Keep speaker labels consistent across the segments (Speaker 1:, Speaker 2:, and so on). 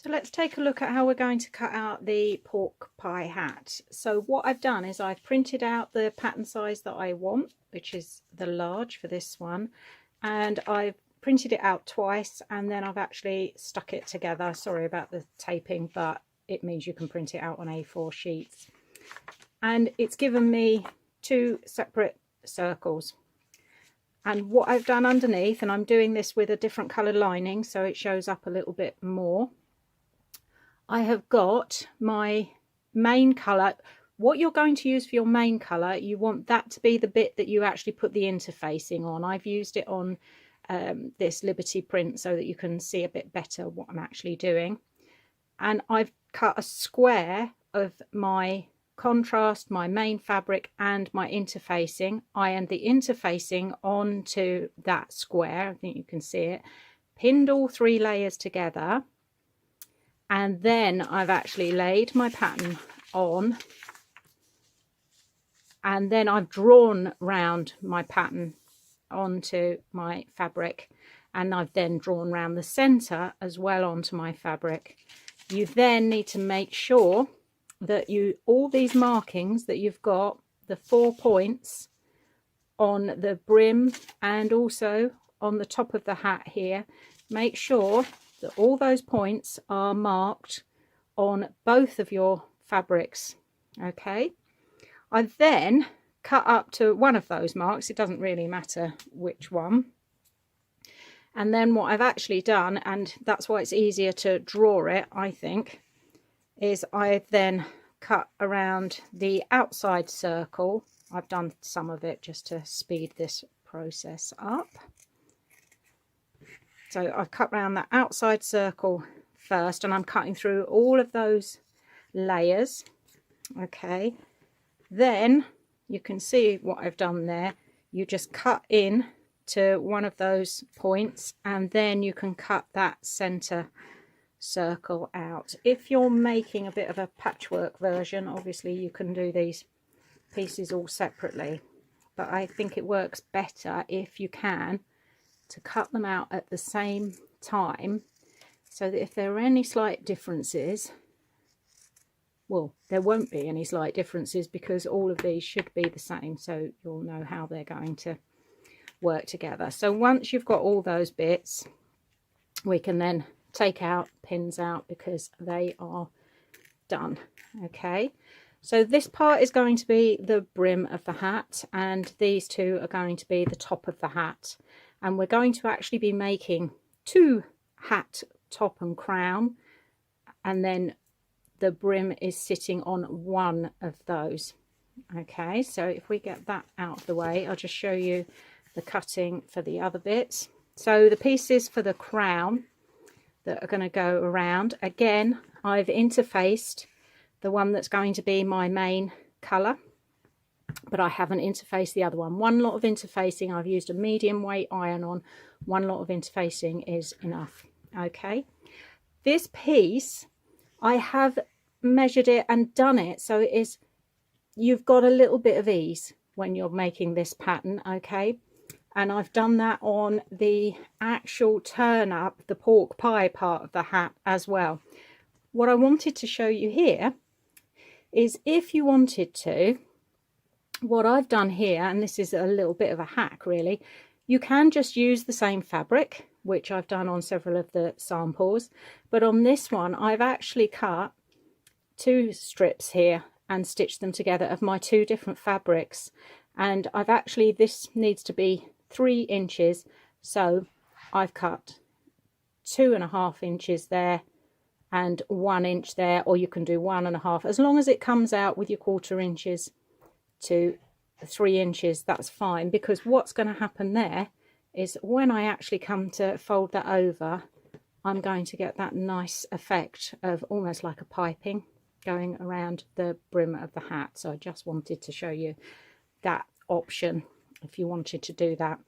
Speaker 1: So let's take a look at how we're going to cut out the pork pie hat. So what I've done is I've printed out the pattern size that I want, which is the large for this one, and I've printed it out twice, and then I've actually stuck it together. Sorry about the taping, but it means you can print it out on A4 sheets. And it's given me two separate circles. And what I've done underneath, and I'm doing this with a different colour lining so it shows up a little bit more, I have got my main colour. What you're going to use for your main colour, you want that to be the bit that you actually put the interfacing on. I've used it on this Liberty print so that you can see a bit better what I'm actually doing. And I've cut a square of my contrast, my main fabric and my interfacing. I ironed the interfacing onto that square. I think you can see it. Pinned all three layers together. And then I've actually laid my pattern on, and then I've drawn round my pattern onto my fabric, and I've then drawn round the center as well onto my fabric. You then need to make sure that all these markings that you've got, the 4 points on the brim and also on the top of the hat here, make sure that all those points are marked on both of your fabrics. Okay, I've then cut up to one of those marks. It doesn't really matter which one. And then what I've actually done, and that's why it's easier to draw it, I think, is I've then cut around the outside circle. I've done some of it just to speed this process up. So I've cut around that outside circle first, and I'm cutting through all of those layers. Okay, then you can see what I've done there. You just cut in to one of those points, and then you can cut that center circle out. If you're making a bit of a patchwork version, obviously you can do these pieces all separately, but I think it works better if you can to cut them out at the same time, so that if there are any slight differences, well, there won't be any slight differences because all of these should be the same, so you'll know how they're going to work together. So once you've got all those bits, we can then take out pins out because they are done. Okay, so this part is going to be the brim of the hat, and these two are going to be the top of the hat. And we're going to actually be making two hat top and crown, and then the brim is sitting on one of those. Okay, so if we get that out of the way, I'll just show you the cutting for the other bits. So the pieces for the crown that are going to go around, again, I've interfaced the one that's going to be my main colour, but I haven't interfaced the other one. One lot of interfacing, I've used a medium weight iron on. One lot of interfacing is enough. Okay, this piece, I have measured it and done it so it is, you've got a little bit of ease when you're making this pattern. Okay, and I've done that on the actual turn up, the pork pie part of the hat as well. What I wanted to show you here is, if you wanted to, what I've done here, and this is a little bit of a hack really, you can just use the same fabric, which I've done on several of the samples, but on this one I've actually cut two strips here and stitched them together of my two different fabrics, and I've actually, this needs to be 3 inches, so I've cut 2.5 inches there and 1 inch there, or you can do 1.5, as long as it comes out with your 1/4 inches to 3 inches, that's fine, because what's going to happen there is when I actually come to fold that over, I'm going to get that nice effect of almost like a piping going around the brim of the hat. So I just wanted to show you that option if you wanted to do that.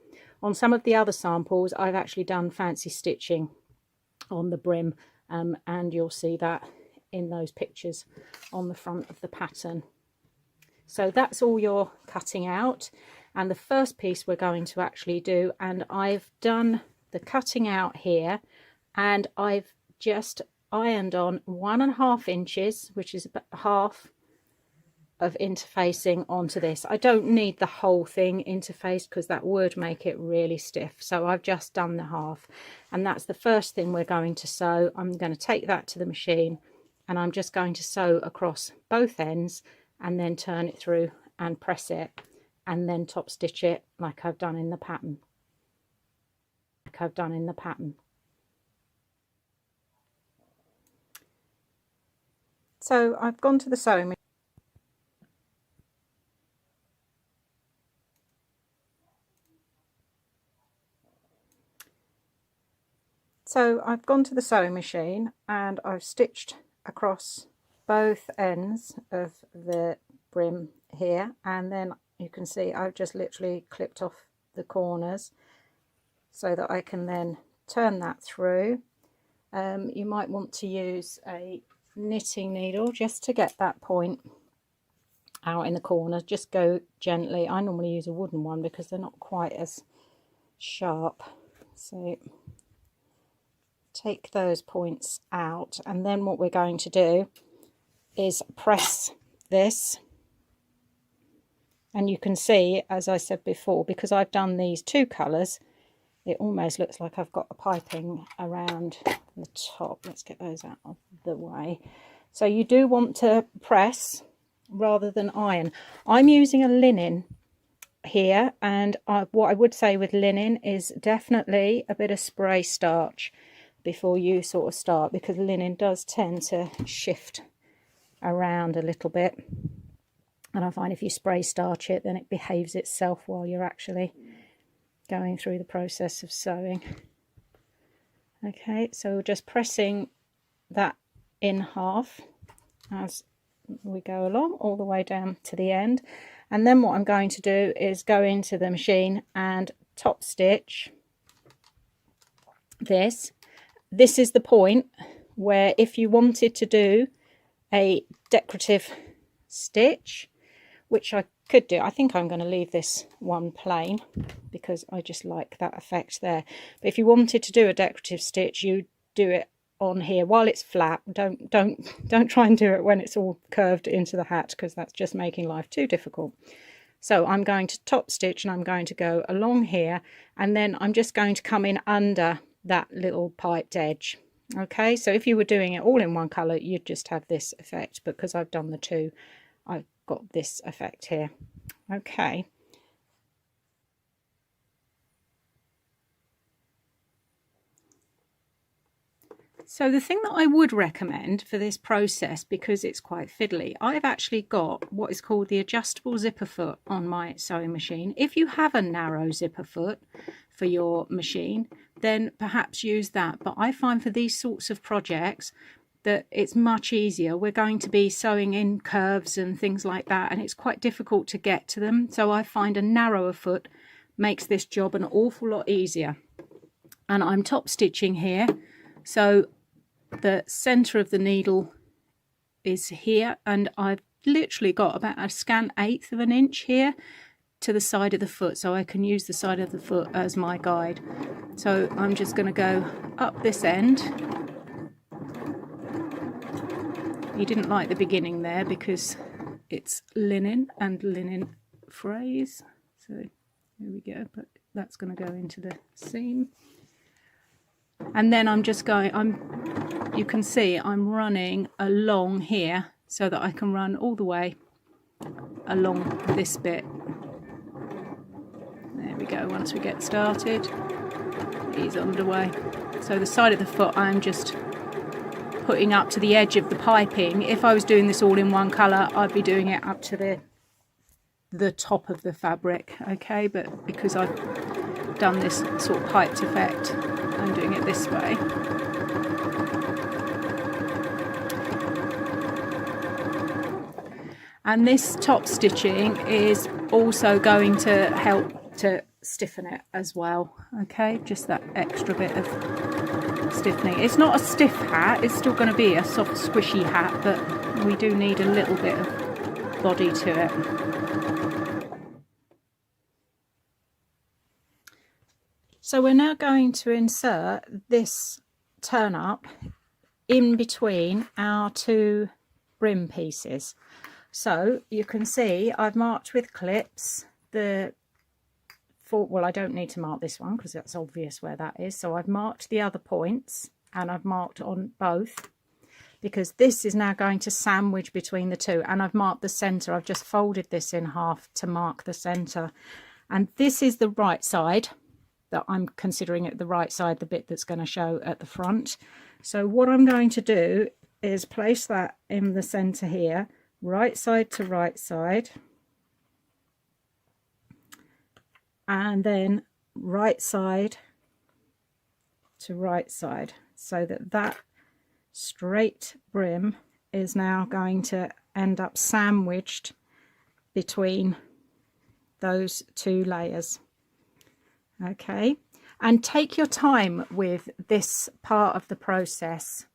Speaker 1: On some of the other samples, I've actually done fancy stitching on the brim, and you'll see that in those pictures on the front of the pattern. So that's all you're cutting out, and the first piece we're going to actually do, and I've done the cutting out here, and I've just ironed on 1.5 inches, which is about half of interfacing onto this. I don't need the whole thing interfaced because that would make it really stiff, so I've just done the half, and that's the first thing we're going to sew. I'm going to take that to the machine and I'm just going to sew across both ends and then turn it through and press it and then top stitch it like I've done in the pattern. So I've gone to the sewing machine. So I've gone to the sewing machine and I've stitched across both ends of the brim here, and then you can see I've just literally clipped off the corners so that I can then turn that through. You might want to use a knitting needle just to get that point out in the corner. Just go gently. I normally use a wooden one because they're not quite as sharp. So take those points out, and then what we're going to do is press this, and you can see, as I said before, because I've done these two colours, it almost looks like I've got a piping around the top. Let's get those out of the way. So you do want to press rather than iron. I'm using a linen here, and what I would say with linen is definitely a bit of spray starch before you sort of start, because linen does tend to shift around a little bit, and I find if you spray starch it, then it behaves itself while you're actually going through the process of sewing. Okay, so just pressing that in half as we go along all the way down to the end, and then what I'm going to do is go into the machine and top stitch this. This is the point where if you wanted to do a decorative stitch, which I could do, I think I'm going to leave this one plain because I just like that effect there. But if you wanted to do a decorative stitch, you do it on here while it's flat. Don't try and do it when it's all curved into the hat, because that's just making life too difficult. So I'm going to top stitch and I'm going to go along here, and then I'm just going to come in under that little piped edge. Okay, so if you were doing it all in one colour, you'd just have this effect, but because I've done the two, I've got this effect here. Okay, so the thing that I would recommend for this process, because it's quite fiddly, I've actually got what is called the adjustable zipper foot on my sewing machine. If you have a narrow zipper foot for your machine, then perhaps use that. But I find for these sorts of projects that it's much easier. We're going to be sewing in curves and things like that, and it's quite difficult to get to them. So I find a narrower foot makes this job an awful lot easier. And I'm top stitching here, so the center of the needle is here, and I've literally got about a scant 1/8 of an inch here to the side of the foot, so I can use the side of the foot as my guide. So I'm just going to go up this end. You didn't like the beginning there because it's linen and linen frays, so here we go, but that's going to go into the seam. And then I'm just going, you can see I'm running along here so that I can run all the way along this bit. There we go. Once we get started, he's underway. So the side of the foot I'm just putting up to the edge of the piping. If I was doing this all in one colour, I'd be doing it up to the top of the fabric, okay? But because I've done this sort of piped effect, I'm doing it this way. And this top stitching is also going to help to stiffen it as well, okay? Just that extra bit of stiffening. It's not a stiff hat, it's still going to be a soft squishy hat, but we do need a little bit of body to it. So we're now going to insert this turn up in between our two brim pieces. So you can see I've marked with clips well, I don't need to mark this one because that's obvious where that is. So I've marked the other points and I've marked on both, because this is now going to sandwich between the two, and I've marked the center. I've just folded this in half to mark the center, and this is the right side that I'm considering it the right side, the bit that's going to show at the front. So what I'm going to do is place that in the center here, right side to right side, and then right side to right side, so that that straight brim is now going to end up sandwiched between those two layers. Okay, and take your time with this part of the process,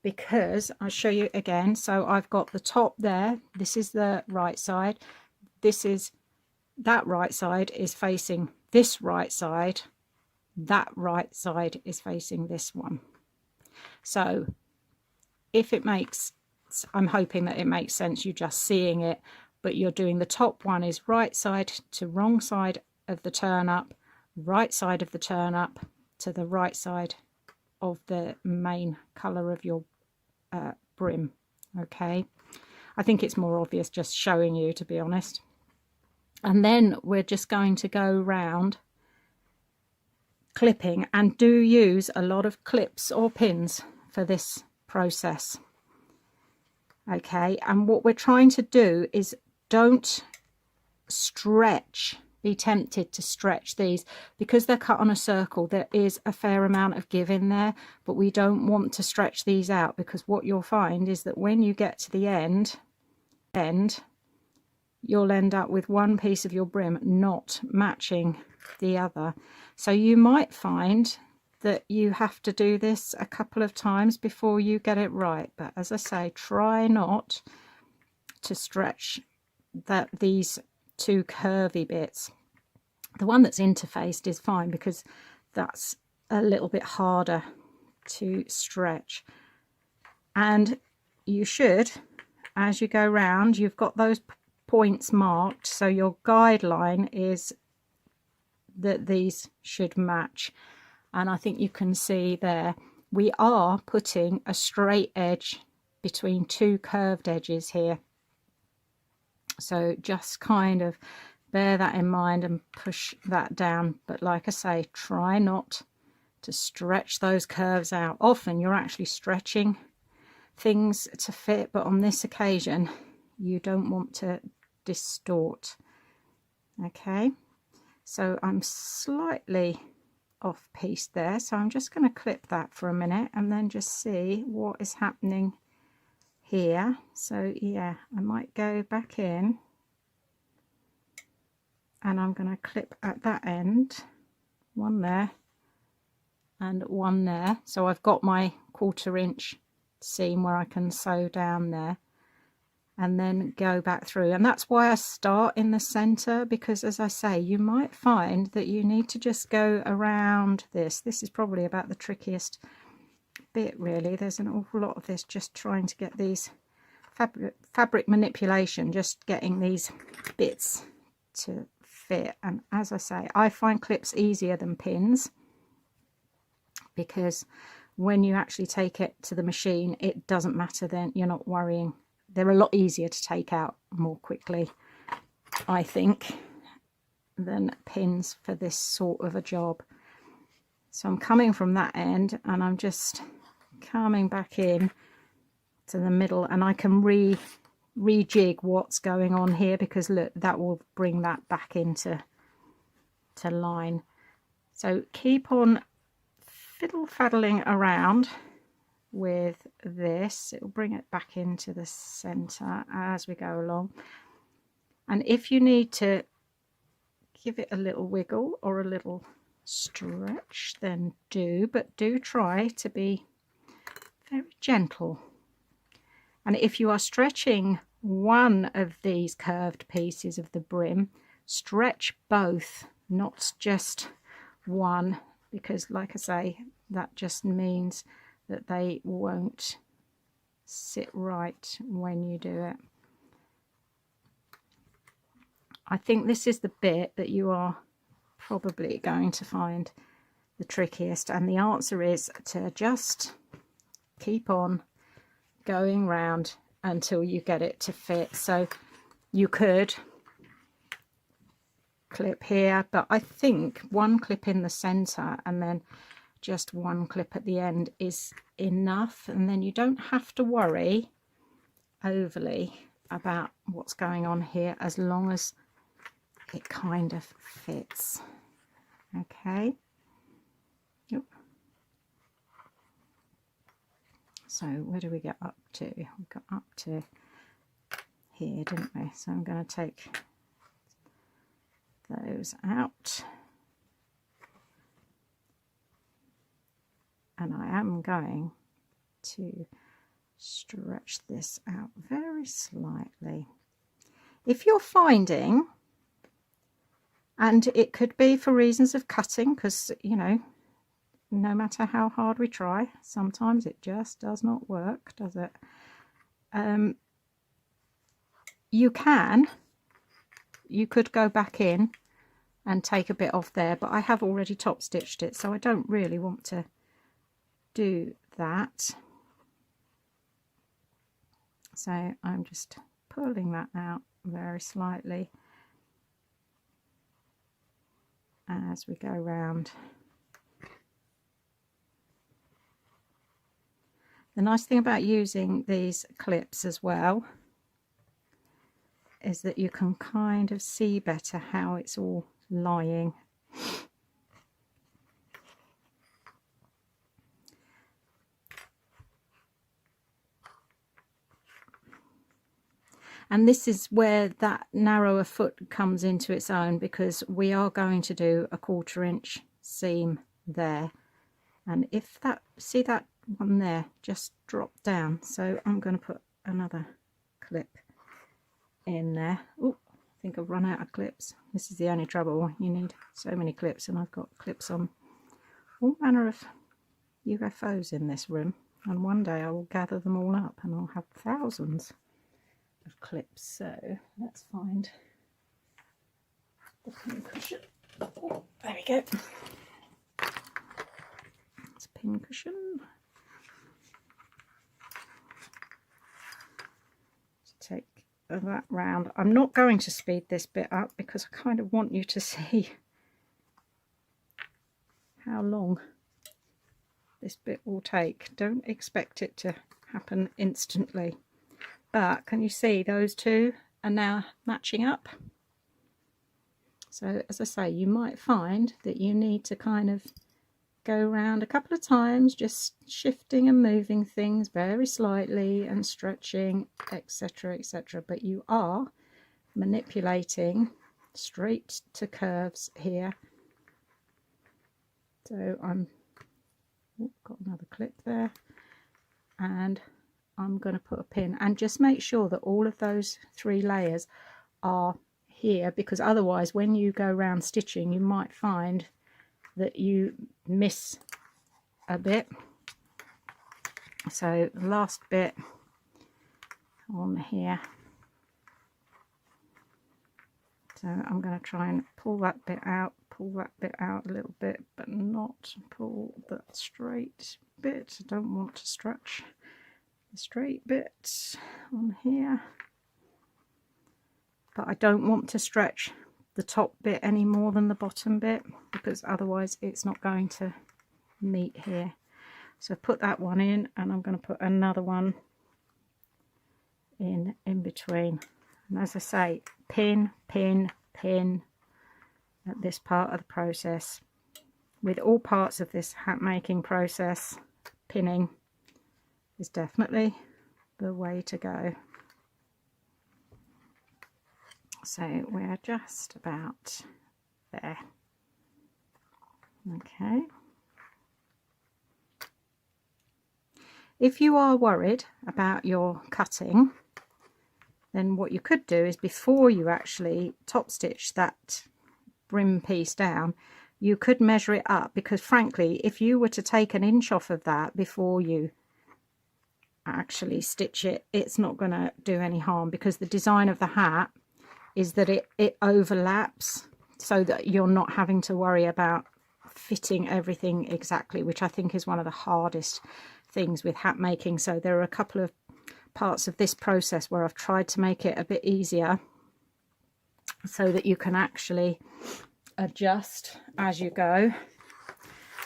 Speaker 1: because I'll show you again. So I've got the top there, this is the right side, that right side is facing this right side, that right side is facing this one. So if it makes, I'm hoping that it makes sense, you just seeing it, but you're doing the top one is right side to wrong side of the turn up, right side of the turn up to the right side of the main colour of your brim. Okay, I think it's more obvious just showing you, to be honest. And then we're just going to go round clipping, and do use a lot of clips or pins for this process. Okay, and what we're trying to do is don't stretch, be tempted to stretch these, because they're cut on a circle. There is a fair amount of give in there, but we don't want to stretch these out, because what you'll find is that when you get to the end, you'll end up with one piece of your brim not matching the other. So you might find that you have to do this a couple of times before you get it right, but as I say, try not to stretch these two curvy bits. The one that's interfaced is fine, because that's a little bit harder to stretch. And you should, as you go round, you've got those points marked, so your guideline is that these should match. And I think you can see there, we are putting a straight edge between two curved edges here. So just kind of bear that in mind and push that down. But like I say, try not to stretch those curves out. Often you're actually stretching things to fit, but on this occasion, you don't want to distort. Okay, so I'm slightly off piece there, so I'm just going to clip that for a minute and then just see what is happening here. So yeah, I might go back in and I'm going to clip at that end, one there and one there. So I've got my 1/4 inch seam where I can sew down there, and then go back through. And that's why I start in the center, because as I say, you might find that you need to just go around this. This is probably about the trickiest bit, really. There's an awful lot of this, just trying to get these fabric manipulation, just getting these bits to fit. And as I say, I find clips easier than pins, because when you actually take it to the machine, it doesn't matter then, you're not worrying. They're a lot easier to take out more quickly, I think, than pins for this sort of a job. So I'm coming from that end and I'm just coming back in to the middle, and I can rejig what's going on here, because look, that will bring that back into line. So keep on fiddle-faddling around with this. It will bring it back into the center as we go along, and if you need to give it a little wiggle or a little stretch, then do, but do try to be very gentle. And if you are stretching one of these curved pieces of the brim, stretch both, not just one, because like I say, that just means that they won't sit right when you do it. I think this is the bit that you are probably going to find the trickiest, and the answer is to just keep on going round until you get it to fit. So you could clip here, but I think one clip in the center and then just one clip at the end is enough, and then you don't have to worry overly about what's going on here as long as it kind of fits. Okay. Yep. So where do we get up to? We got up to here, didn't we? So I'm going to take those out, and I am going to stretch this out very slightly. If you're finding, and it could be for reasons of cutting, because you know, no matter how hard we try, sometimes it just does not work, does it? You could go back in and take a bit off there, but I have already top stitched it, so I don't really want to do that. So I'm just pulling that out very slightly as we go round. The nice thing about using these clips as well is that you can kind of see better how it's all lying. And this is where that narrower foot comes into its own, because we are going to do a 1/4 inch seam there. And if that, see that one there just dropped down, so I'm going to put another clip in there. Oh, I think I've run out of clips. This is the only trouble. You need so many clips, and I've got clips on all manner of UFOs in this room. And one day I will gather them all up and I'll have thousands of clips. So let's find the pin cushion. Oh, there we go. It's a pin cushion. To take that round. I'm not going to speed this bit up because I kind of want you to see how long this bit will take. Don't expect it to happen instantly. But can you see those two are now matching up? So as I say, you might find that you need to kind of go around a couple of times, just shifting and moving things very slightly and stretching, etc, etc. But you are manipulating straight to curves here. So I'm got another clip there, and I'm going to put a pin, and just make sure that all of those 3 layers are here, because otherwise when you go around stitching you might find that you miss a bit. So the last bit on here, so I'm going to try and pull that bit out a little bit, but not pull that straight bit. I don't want to stretch the straight bit on here, but I don't want to stretch the top bit any more than the bottom bit, because otherwise it's not going to meet here. So put that one in, and I'm going to put another one in between. And as I say, pin, pin, pin at this part of the process. With all parts of this hat making process, pinning is definitely the way to go. So we're just about there. Okay. If you are worried about your cutting, then what you could do is, before you actually top stitch that brim piece down, you could measure it up, because frankly if you were to take an inch off of that before you actually stitch it, it's not going to do any harm, because the design of the hat is that it overlaps, so that you're not having to worry about fitting everything exactly, which I think is one of the hardest things with hat making. So there are a couple of parts of this process where I've tried to make it a bit easier, so that you can actually adjust as you go.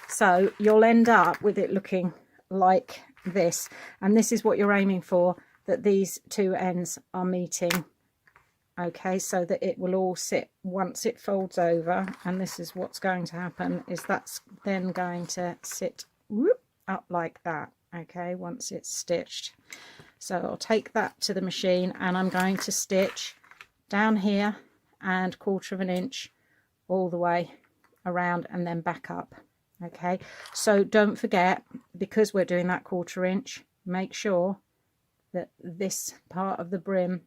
Speaker 1: So you'll end up with it looking like this, and this is what you're aiming for, that these two ends are meeting. Okay, so that it will all sit once it folds over, and this is what's going to happen, is that's then going to sit whoop, up like that. Okay, once it's stitched. So I'll take that to the machine, and I'm going to stitch down here and 1/4 of an inch all the way around and then back up. Okay, so don't forget, because we're doing that 1/4 inch, make sure that this part of the brim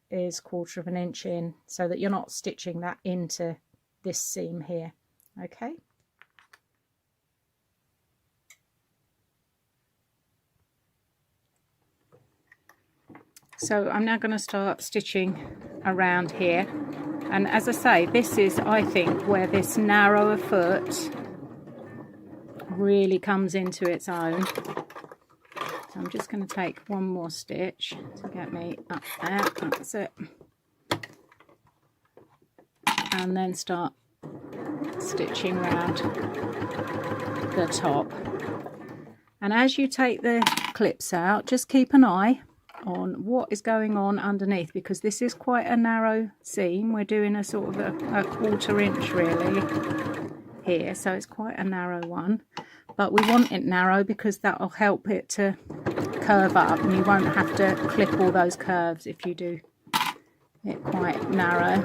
Speaker 1: is 1/4 of an inch in, so that you're not stitching that into this seam here. Okay, so I'm now going to start stitching around here, and as I say, this is, I think, where this narrower foot really comes into its own. So I'm just going to take one more stitch to get me up there. That's it. And then start stitching around the top. And as you take the clips out, just keep an eye on what is going on underneath, because this is quite a narrow seam. We're doing a sort of a 1/4 inch really here, so it's quite a narrow one, but we want it narrow because that will help it to curve up, and you won't have to clip all those curves if you do it quite narrow.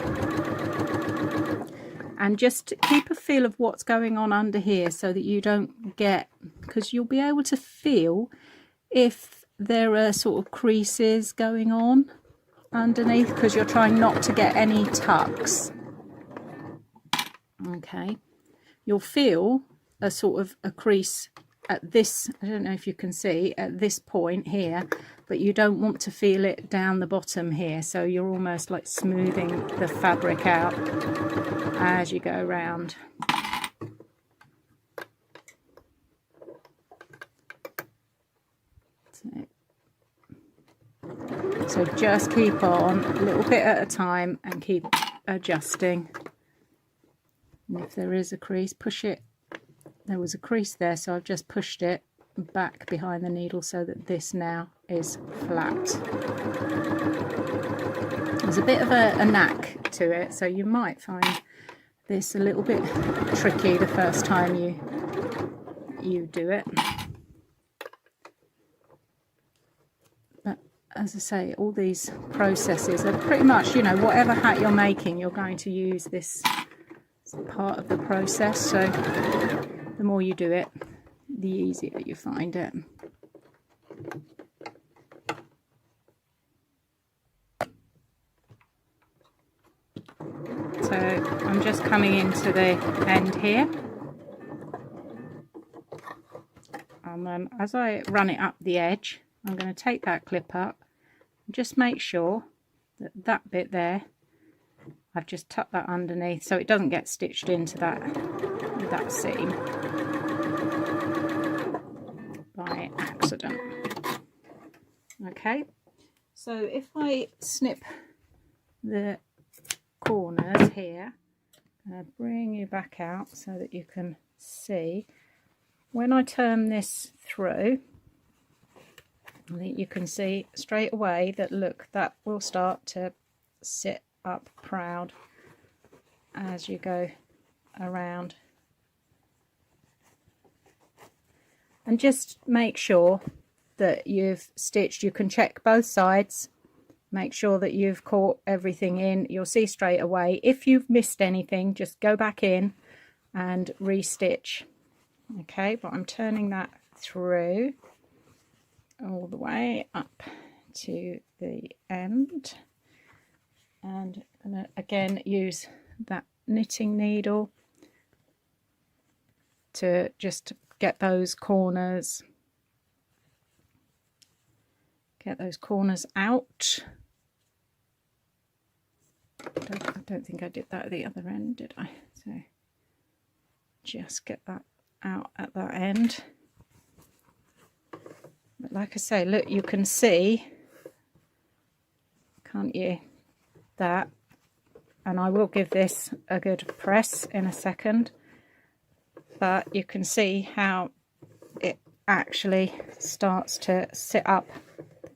Speaker 1: And just keep a feel of what's going on under here, so that you don't get, because you'll be able to feel if there are sort of creases going on underneath, because you're trying not to get any tucks. Okay, you'll feel a sort of a crease at this, I don't know if you can see, at this point here, but you don't want to feel it down the bottom here, so you're almost like smoothing the fabric out as you go around. So just keep on a little bit at a time and keep adjusting. And if there is a crease, push it. There was a crease there, so I've just pushed it back behind the needle so that this now is flat. There's a bit of a knack to it, so you might find this a little bit tricky the first time you do it. But as I say, all these processes are pretty much, you know, whatever hat you're making, you're going to use this part of the process, so the more you do it, the easier you find it. So I'm just coming into the end here, and then as I run it up the edge, I'm going to take that clip up and just make sure that that bit there, I've just tucked that underneath so it doesn't get stitched into that seam by accident. Okay, so if I snip the corners here, I'm going to bring you back out so that you can see. When I turn this through, I think you can see straight away that, look, that will start to sit up proud as you go around. And just make sure that you've stitched. You can check both sides, make sure that you've caught everything in. You'll see straight away. If you've missed anything, just go back in and restitch. Okay, but I'm turning that through all the way up to the end, and I'm going to again use that knitting needle to just get those corners get those corners out. I don't think I did that at the other end, did I? So just get that out at that end. But like I say, look, you can see, can't you, that, and I will give this a good press in a second, but you can see how it actually starts to sit up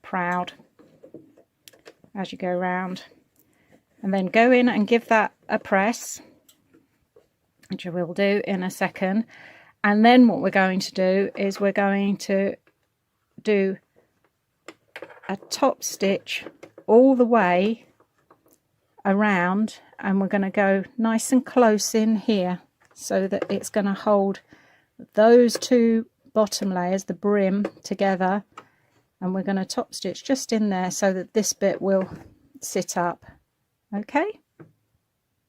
Speaker 1: proud as you go round. And then go in and give that a press, which I will do in a second. And then what we're going to do is we're going to do a top stitch all the way around, and we're going to go nice and close in here so that it's going to hold those two bottom layers, the brim, together, and we're going to top stitch just in there so that this bit will sit up. Okay,